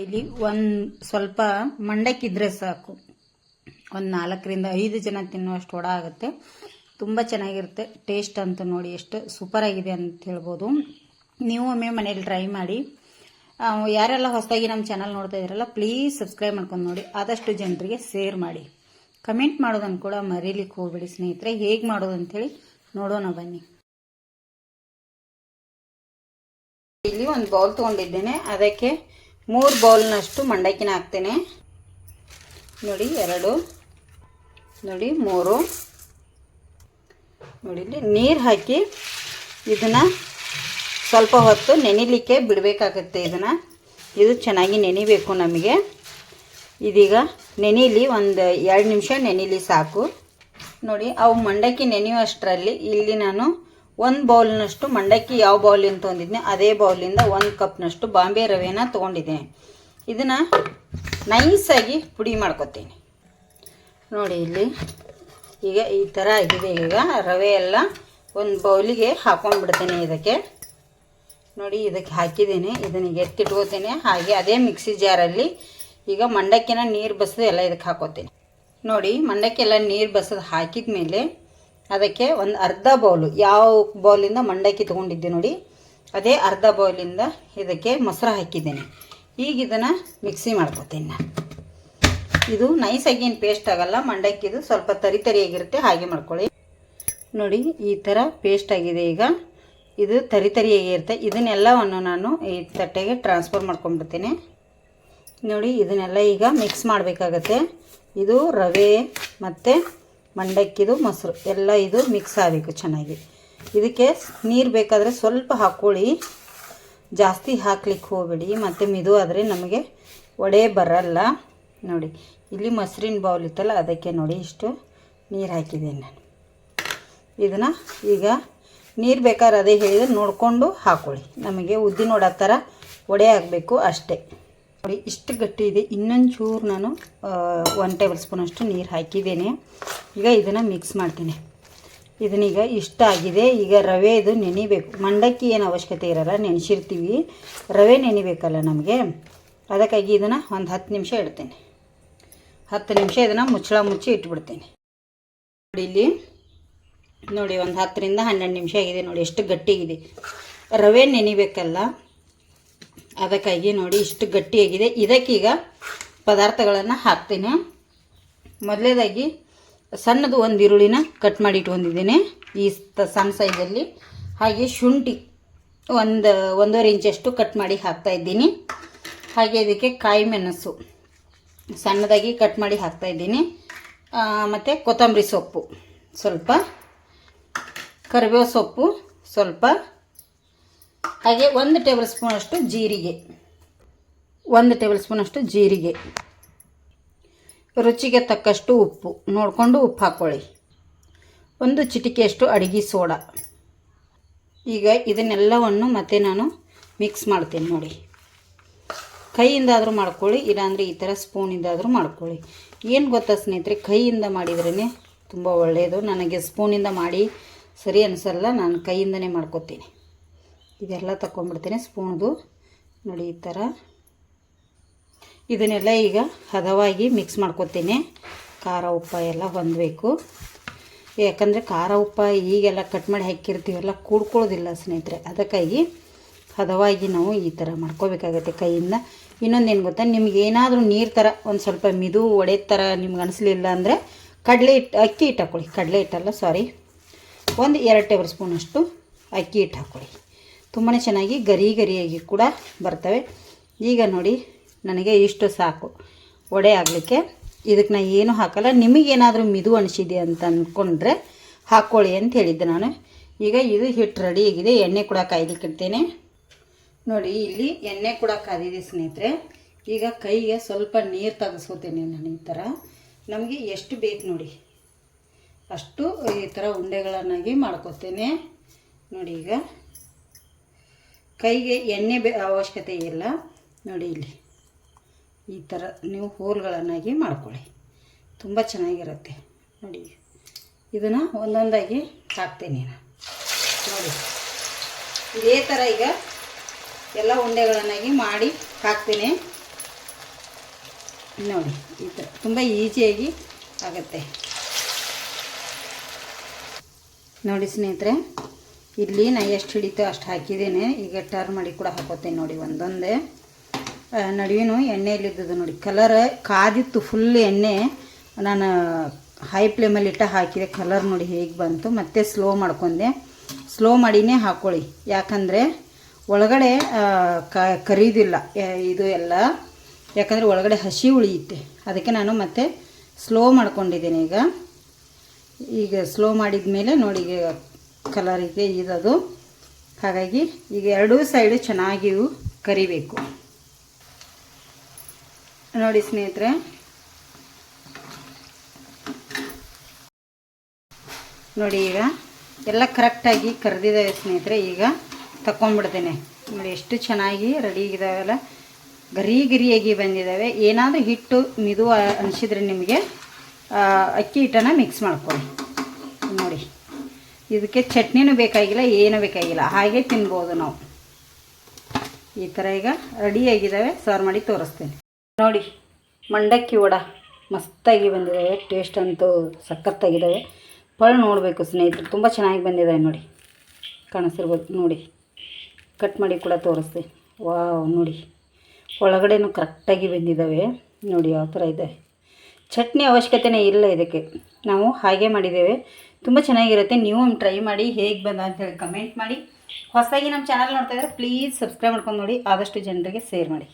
ಇಲ್ಲಿ ಒಂದು ಸ್ವಲ್ಪ ಮಂಡಕ್ಕಿದ್ರೆ ಸಾಕು, ಒಂದು 4ರಿಂದ 5 ಜನ ತಿನ್ನುವಷ್ಟು ವಡ ಆಗುತ್ತೆ. ತುಂಬ ಚೆನ್ನಾಗಿರುತ್ತೆ. ಟೇಸ್ಟ್ ಅಂತೂ ನೋಡಿ ಎಷ್ಟು ಸೂಪರ್ ಆಗಿದೆ ಅಂತ ಹೇಳ್ಬೋದು. ನೀವು ಒಮ್ಮೆ ಮನೇಲಿ ಟ್ರೈ ಮಾಡಿ. ಯಾರೆಲ್ಲ ಹೊಸದಾಗಿ ನಮ್ಮ ಚಾನಲ್ ನೋಡ್ತಾ ಇದ್ದೀರಲ್ಲ, ಪ್ಲೀಸ್ ಸಬ್ಸ್ಕ್ರೈಬ್ ಮಾಡ್ಕೊಂಡು ನೋಡಿ. ಆದಷ್ಟು ಜನರಿಗೆ ಶೇರ್ ಮಾಡಿ. ಕಮೆಂಟ್ ಮಾಡೋದನ್ನು ಕೂಡ ಮರೀಲಿಕ್ಕೆ ಹೋಗ್ಬೇಡಿ ಸ್ನೇಹಿತರೆ. ಹೇಗೆ ಮಾಡೋದು ಅಂಥೇಳಿ ನೋಡೋಣ ಬನ್ನಿ. ಇಲ್ಲಿ ಒಂದು ಬೌಲ್ ತೊಗೊಂಡಿದ್ದೇನೆ. ಅದಕ್ಕೆ 3 ಬೌಲ್ನಷ್ಟು ಮಂಡಕ್ಕಿನ ಹಾಕ್ತೇನೆ. ನೋಡಿ 2, ನೋಡಿ 3. ನೋಡಿ ಇಲ್ಲಿ ನೀರು ಹಾಕಿ ಇದನ್ನು ಸ್ವಲ್ಪ ಹೊತ್ತು ನೆನಿಲಿಕ್ಕೆ ಬಿಡಬೇಕಾಗುತ್ತೆ. ಇದು ಚೆನ್ನಾಗಿ ನೆನಿಬೇಕು ನಮಗೆ. ಇದೀಗ ನೆನಿಲಿ ಒಂದು 2 ನಿಮಿಷ ನೆನಿಲಿ ಸಾಕು. ನೋಡಿ ಅವು ಮಂಡಕ್ಕಿ ನೆನೆಯುವಷ್ಟರಲ್ಲಿ ಇಲ್ಲಿ ನಾನು 1 ಬೌಲ್ನಷ್ಟು ಮಂಡಕ್ಕಿ ಯಾವ ಬೌಲಿಂದ ತೊಗೊಂಡಿದ್ದೆ ಅದೇ ಬೌಲಿಂದ 1 ಕಪ್ನಷ್ಟು ಬಾಂಬೆ ರವೆನ ತೊಗೊಂಡಿದ್ದೇನೆ. ಇದನ್ನು ನೈಸಾಗಿ ಪುಡಿ ಮಾಡ್ಕೊತೀನಿ. ನೋಡಿ ಇಲ್ಲಿ ಈಗ ಈ ಥರ ಆಗಿದೆ. ಈಗ ರವೆ ಎಲ್ಲ ಒಂದು ಬೌಲಿಗೆ ಹಾಕೊಂಡ್ಬಿಡ್ತೇನೆ. ಇದಕ್ಕೆ ನೋಡಿ ಇದಕ್ಕೆ ಹಾಕಿದ್ದೇನೆ. ಇದನ್ನು ಎತ್ತಿಟ್ಕೋತೇನೆ. ಹಾಗೆ ಅದೇ ಮಿಕ್ಸಿ ಜಾರಲ್ಲಿ ಈಗ ಮಂಡಕ್ಕಿನ ನೀರು ಬಸದು ಎಲ್ಲ ಇದಕ್ಕೆ ಹಾಕೋತೀನಿ. ನೋಡಿ ಮಂಡಕ್ಕಿ ಎಲ್ಲ ನೀರು ಬಸದು ಹಾಕಿದ ಮೇಲೆ ಅದಕ್ಕೆ ಒಂದು ಅರ್ಧ ಬೌಲು, ಯಾವ ಬೌಲಿಂದ ಮಂಡಕ್ಕಿ ತೊಗೊಂಡಿದ್ದೆ ನೋಡಿ ಅದೇ ಅರ್ಧ ಬೌಲಿಂದ ಇದಕ್ಕೆ ಮೊಸರು ಹಾಕಿದ್ದೇನೆ. ಈಗ ಇದನ್ನು ಮಿಕ್ಸಿ ಮಾಡ್ಕೊತೀನಿ ನಾನು. ಇದು ನೈಸಾಗಿ ಏನು ಪೇಸ್ಟ್ ಆಗಲ್ಲ. ಮಂಡಕ್ಕಿದು ಸ್ವಲ್ಪ ತರಿಯಾಗಿರುತ್ತೆ. ಹಾಗೆ ಮಾಡ್ಕೊಳ್ಳಿ. ನೋಡಿ ಈ ಥರ ಪೇಸ್ಟ್ ಆಗಿದೆ. ಈಗ ಇದು ತರಿಯಾಗಿರುತ್ತೆ. ಇದನ್ನೆಲ್ಲವನ್ನು ನಾನು ಈ ತಟ್ಟೆಗೆ ಟ್ರಾನ್ಸ್ಫರ್ ಮಾಡ್ಕೊಂಡ್ಬಿಡ್ತೀನಿ. ನೋಡಿ ಇದನ್ನೆಲ್ಲ ಈಗ ಮಿಕ್ಸ್ ಮಾಡಬೇಕಾಗತ್ತೆ. ಇದು ರವೆ ಮತ್ತು ಮಂಡಕ್ಕಿದು ಮೊಸರು ಎಲ್ಲ ಇದು ಮಿಕ್ಸ್ ಆಗಬೇಕು ಚೆನ್ನಾಗಿ. ಇದಕ್ಕೆ ನೀರು ಬೇಕಾದರೆ ಸ್ವಲ್ಪ ಹಾಕ್ಕೊಳ್ಳಿ, ಜಾಸ್ತಿ ಹಾಕ್ಲಿಕ್ಕೆ ಹೋಗಬೇಡಿ. ಮತ್ತು ಮಿದು ಆದರೆ ನಮಗೆ ವಡೆ ಬರಲ್ಲ. ನೋಡಿ ಇಲ್ಲಿ ಮೊಸರಿನ ಬೌಲ್ ಇತ್ತಲ್ಲ ಅದಕ್ಕೆ ನೋಡಿ ಇಷ್ಟು ನೀರು ಹಾಕಿದ್ದೀನಿ ನಾನು. ಇದನ್ನು ಈಗ ನೀರು ಬೇಕಾದ್ರೆ ಅದೇ ಹೇಳಿದ್ರೆ ನೋಡಿಕೊಂಡು ಹಾಕ್ಕೊಳ್ಳಿ. ನಮಗೆ ಉದ್ದಿನ ವಡೆ ಥರ ವಡೆ ಆಗಬೇಕು ಅಷ್ಟೇ. ನೋಡಿ ಇಷ್ಟು ಗಟ್ಟಿ ಇದೆ. ಇನ್ನೊಂದು ಚೂರು ನಾನು 1 ಟೇಬಲ್ ಸ್ಪೂನಷ್ಟು ನೀರು ಹಾಕಿದ್ದೇನೆ. ಈಗ ಇದನ್ನು ಮಿಕ್ಸ್ ಮಾಡ್ತೀನಿ. ಇದನ್ನೀಗ ಇಷ್ಟ ಆಗಿದೆ. ಈಗ ರವೆ ಇದು ನೆನಿಬೇಕು. ಮಂಡಕ್ಕಿ ಏನು ಅವಶ್ಯಕತೆ ಇರಲ್ಲ, ನೆನೆಸಿರ್ತೀವಿ. ರವೆ ನೆನಿಬೇಕಲ್ಲ ನಮಗೆ, ಅದಕ್ಕಾಗಿ ಇದನ್ನು ಒಂದು 10 ನಿಮಿಷ ಇಡ್ತೇನೆ. 10 ನಿಮಿಷ ಇದನ್ನು ಮುಚ್ಚಳ ಮುಚ್ಚಿ ಇಟ್ಬಿಡ್ತೇನೆ. ನೋಡಿ ಇಲ್ಲಿ ನೋಡಿ ಒಂದು 10ರಿಂದ 12 ನಿಮಿಷ ಆಗಿದೆ. ನೋಡಿ ಎಷ್ಟು ಗಟ್ಟಿಗಿದೆ. ರವೆ ನೆನಿಬೇಕಲ್ಲ, ಅದಕ್ಕಾಗಿ ನೋಡಿ ಇಷ್ಟು ಗಟ್ಟಿಯಾಗಿದೆ. ಇದಕ್ಕೀಗ ಪದಾರ್ಥಗಳನ್ನು ಹಾಕ್ತೇನೆ. ಮೊದಲೇದಾಗಿ ಸಣ್ಣದು ಒಂದು ಈರುಳ್ಳಿನ ಕಟ್ ಮಾಡಿ ಇಟ್ಕೊಂಡಿದ್ದೇನೆ ಈ ಸಣ್ಣ ಸೈಜಲ್ಲಿ. ಹಾಗೆ ಶುಂಠಿ 1.5 ಇಂಚಷ್ಟು ಕಟ್ ಮಾಡಿ ಹಾಕ್ತಾಯಿದ್ದೀನಿ. ಹಾಗೆ ಇದಕ್ಕೆ ಕಾಯಿ ಮೆಣಸು ಸಣ್ಣದಾಗಿ ಕಟ್ ಮಾಡಿ ಹಾಕ್ತಾಯಿದ್ದೀನಿ. ಮತ್ತು ಕೊತ್ತಂಬರಿ ಸೊಪ್ಪು ಸ್ವಲ್ಪ, ಕರಿಬೇವು ಸೊಪ್ಪು ಸ್ವಲ್ಪ, ಹಾಗೆ 1 ಟೇಬಲ್ ಸ್ಪೂನಷ್ಟು ಜೀರಿಗೆ, 1 ಟೇಬಲ್ ಸ್ಪೂನಷ್ಟು ಜೀರಿಗೆ, ರುಚಿಗೆ ತಕ್ಕಷ್ಟು ಉಪ್ಪು ನೋಡಿಕೊಂಡು ಉಪ್ಪು ಹಾಕ್ಕೊಳ್ಳಿ, 1 ಚಿಟಿಕೆಯಷ್ಟು ಅಡುಗೆ ಸೋಡಾ. ಈಗ ಇದನ್ನೆಲ್ಲವನ್ನು ಮತ್ತೆ ನಾನು ಮಿಕ್ಸ್ ಮಾಡ್ತೇನೆ. ನೋಡಿ ಕೈಯಿಂದಾದರೂ ಮಾಡ್ಕೊಳ್ಳಿ, ಇಲ್ಲಾಂದರೆ ಈ ಥರ ಸ್ಪೂನಿಂದಾದರೂ ಮಾಡ್ಕೊಳ್ಳಿ. ಏನು ಗೊತ್ತಾ ಸ್ನೇಹಿತರೆ, ಕೈಯಿಂದ ಮಾಡಿದ್ರೇ ತುಂಬ ಒಳ್ಳೆಯದು. ನನಗೆ ಸ್ಪೂನಿಂದ ಮಾಡಿ ಸರಿ ಅನಿಸಲ್ಲ, ನಾನು ಕೈಯಿಂದನೇ ಮಾಡ್ಕೊತೀನಿ. ಇದೆಲ್ಲ ತಗೊಂಡ್ಬಿಡ್ತೇನೆ ಸ್ಪೂನ್ದು. ನೋಡಿ ಈ ಥರ ಇದನ್ನೆಲ್ಲ ಈಗ ಹದವಾಗಿ ಮಿಕ್ಸ್ ಮಾಡ್ಕೊತೀನಿ. ಖಾರ ಉಪ್ಪು ಎಲ್ಲ ಹೊಂದಬೇಕು. ಯಾಕಂದರೆ ಖಾರ ಉಪ್ಪು ಈಗೆಲ್ಲ ಕಟ್ ಮಾಡಿ ಹಾಕಿರ್ತೀವಲ್ಲ ಕೂಡ್ಕೊಳ್ಳೋದಿಲ್ಲ ಸ್ನೇಹಿತರೆ. ಅದಕ್ಕಾಗಿ ಹದವಾಗಿ ನಾವು ಈ ಥರ ಮಾಡ್ಕೋಬೇಕಾಗತ್ತೆ ಕೈಯಿಂದ. ಇನ್ನೊಂದೇನು ಗೊತ್ತಾ, ನಿಮ್ಗೆ ಏನಾದರೂ ನೀರು ಥರ ಒಂದು ಸ್ವಲ್ಪ ಮಿದು ಒಡೆ ಥರ ನಿಮ್ಗೆ ಅನಿಸ್ಲಿಲ್ಲ ಅಂದರೆ ಅಕ್ಕಿ ಹಿಟ್ಟು ಹಾಕ್ಕೊಳ್ಳಿ. ಕಡಲೆ ಹಿಟ್ಟಲ್ಲ ಸಾರಿ, 2 ಟೇಬಲ್ ಸ್ಪೂನಷ್ಟು ಅಕ್ಕಿ ಹಿಟ್ಟು ಹಾಕ್ಕೊಳ್ಳಿ. ತುಂಬಾ ಚೆನ್ನಾಗಿ ಗರಿಯಾಗಿ ಕೂಡ ಬರ್ತವೆ. ಈಗ ನೋಡಿ ನನಗೆ ಇಷ್ಟು ಸಾಕು ವಡೆ ಆಗಲಿಕ್ಕೆ. ಇದಕ್ಕೆ ನಾನು ಏನೂ ಹಾಕಲ್ಲ. ನಿಮಗೇನಾದರೂ ಮಿದು ಅನಿಸಿದೆ ಅಂತ ಅಂದ್ಕೊಂಡ್ರೆ ಹಾಕ್ಕೊಳ್ಳಿ ಅಂತ ಹೇಳಿದ್ದೆ ನಾನು. ಈಗ ಇದು ಹಿಟ್ಟು ರೆಡಿಯಾಗಿದೆ. ಎಣ್ಣೆ ಕೂಡ ಕಾಯ್ಲಿಕ್ಕೆ ಇಡ್ತೇನೆ. ನೋಡಿ ಇಲ್ಲಿ ಎಣ್ಣೆ ಕೂಡ ಕಾದಿದೆ ಸ್ನೇಹಿತರೆ. ಈಗ ಕೈಗೆ ಸ್ವಲ್ಪ ನೀರು ತೆಗೆಸ್ಕೋತೇನೆ ನಾನು. ಈ ಥರ ನಮಗೆ ಎಷ್ಟು ಬೇಕು ನೋಡಿ ಅಷ್ಟು ಈ ಥರ ಉಂಡೆಗಳನ್ನಾಗಿ ಮಾಡ್ಕೋತೇನೆ. ನೋಡಿ ಈಗ ಕೈಗೆ ಎಣ್ಣೆ ಅವಶ್ಯಕತೆ ಇಲ್ಲ. ನೋಡಿ ಇಲ್ಲಿ ಈ ಥರ ನೀವು ಹೋಲ್ಗಳನ್ನಾಗಿ ಮಾಡ್ಕೊಳ್ಳಿ, ತುಂಬ ಚೆನ್ನಾಗಿರುತ್ತೆ. ನೋಡಿ ಇದನ್ನು ಒಂದೊಂದಾಗಿ ಹಾಕ್ತೇನೆ ನಾನು. ನೋಡಿ ಇದೇ ಥರ ಈಗ ಎಲ್ಲ ಉಂಡೆಗಳನ್ನಾಗಿ ಮಾಡಿ ಹಾಕ್ತೀನಿ. ನೋಡಿ ಈ ಥರ ತುಂಬ ಈಸಿಯಾಗಿ ಆಗುತ್ತೆ ನೋಡಿ ಸ್ನೇಹಿತರೆ. ಇಲ್ಲಿ ನಾನು ಎಷ್ಟು ಹಿಡಿತೋ ಅಷ್ಟು ಹಾಕಿದ್ದೇನೆ. ಈಗ ಟರ್ನ್ ಮಾಡಿ ಕೂಡ ಹಾಕೋತೇನೆ ನೋಡಿ ಒಂದೊಂದೇ. ನಡುವಿನೂ ಎಣ್ಣೆಯಲ್ಲಿದ್ದದ್ದು ನೋಡಿ ಕಲರ್ ಕಾದಿತ್ತು ಫುಲ್ ಎಣ್ಣೆ. ನಾನು ಹೈ ಫ್ಲೇಮಲ್ಲಿ ಹಾಕಿದೆ. ಕಲರ್ ನೋಡಿ ಹೇಗೆ ಬಂತು. ಮತ್ತೆ ಸ್ಲೋ ಮಾಡ್ಕೊಂಡೆ. ಸ್ಲೋ ಮಾಡಿನೇ ಹಾಕ್ಕೊಳ್ಳಿ, ಯಾಕಂದರೆ ಒಳಗಡೆ ಕರಿಯೋದಿಲ್ಲ ಇದು ಎಲ್ಲ, ಯಾಕಂದರೆ ಒಳಗಡೆ ಹಸಿ ಉಳಿಯುತ್ತೆ. ಅದಕ್ಕೆ ನಾನು ಮತ್ತೆ ಸ್ಲೋ ಮಾಡ್ಕೊಂಡಿದ್ದೀನಿ. ಈಗ ಸ್ಲೋ ಮಾಡಿದ ಮೇಲೆ ನೋಡಿ ಈಗ ಕಲರಿಗೆ ಇದದು. ಹಾಗಾಗಿ ಈಗ ಎರಡೂ ಸೈಡು ಚೆನ್ನಾಗಿ ಕರಿಬೇಕು ನೋಡಿ ಸ್ನೇಹಿತರೆ. ನೋಡಿ ಈಗ ಎಲ್ಲ ಕರೆಕ್ಟಾಗಿ ಕರೆದಿದ್ದಾವೆ ಸ್ನೇಹಿತರೆ. ಈಗ ತಗೊಂಡ್ಬಿಡ್ತೇನೆ ನೋಡಿ ಎಷ್ಟು ಚೆನ್ನಾಗಿ ರೆಡಿ ಇದ್ದಾವೆಲ್ಲ, ಗರಿಯಾಗಿ ಬಂದಿದ್ದಾವೆ. ಏನಾದರೂ ಹಿಟ್ಟು ಮಿದು ಅನಿಸಿದ್ರೆ ನಿಮಗೆ ಅಕ್ಕಿ ಹಿಟ್ಟನ್ನು ಮಿಕ್ಸ್ ಮಾಡ್ಕೊಳ್ಳಿ ನೋಡಿ. ಇದಕ್ಕೆ ಚಟ್ನಿನೂ ಬೇಕಾಗಿಲ್ಲ, ಏನೂ ಬೇಕಾಗಿಲ್ಲ, ಹಾಗೆ ತಿನ್ಬೋದು ನಾವು. ಈ ಥರ ಈಗ ರೆಡಿಯಾಗಿದ್ದಾವೆ. ಸರ್ವ್ ಮಾಡಿ ತೋರಿಸ್ತೇನೆ ನೋಡಿ. ಮಂಡಕ್ಕಿ ವಡ ಮಸ್ತಾಗಿ ಬಂದಿದ್ದಾವೆ. ಟೇಸ್ಟ್ ಅಂತೂ ಸಖತ್ತಾಗಿದ್ದಾವೆ. ಪಳ್ಳು ನೋಡಬೇಕು ಸ್ನೇಹಿತರೆ, ತುಂಬ ಚೆನ್ನಾಗಿ ಬಂದಿದ್ದಾವೆ ನೋಡಿ. ಕಾಣಿಸ್ತಿರ್ಬೋದು ನೋಡಿ. ಕಟ್ ಮಾಡಿ ಕೂಡ ತೋರಿಸ್ತೀನಿ. ವಾವ್ ನೋಡಿ, ಒಳಗಡೆನೂ ಕರೆಕ್ಟಾಗಿ ಬಂದಿದ್ದಾವೆ ನೋಡಿ. ಯಾವ ಥರ ಇದೆ. ಚಟ್ನಿ ಅವಶ್ಯಕತೆಯೇ ಇಲ್ಲ ಇದಕ್ಕೆ, ನಾವು ಹಾಗೆ ಮಾಡಿದ್ದೇವೆ. ತುಂಬ ಚೆನ್ನಾಗಿರುತ್ತೆ. ನೀವು ಟ್ರೈ ಮಾಡಿ, ಹೇಗೆ ಬಂದ ಅಂತೇಳಿ ಕಮೆಂಟ್ ಮಾಡಿ. ಹೊಸದಾಗಿ ನಮ್ಮ ಚಾನಲ್ ನೋಡ್ತಾ ಇದ್ದರೆ ಪ್ಲೀಸ್ ಸಬ್ಸ್ಕ್ರೈಬ್ ಮಾಡ್ಕೊಂಡು ನೋಡಿ. ಆದಷ್ಟು ಜನರಿಗೆ ಶೇರ್ ಮಾಡಿ.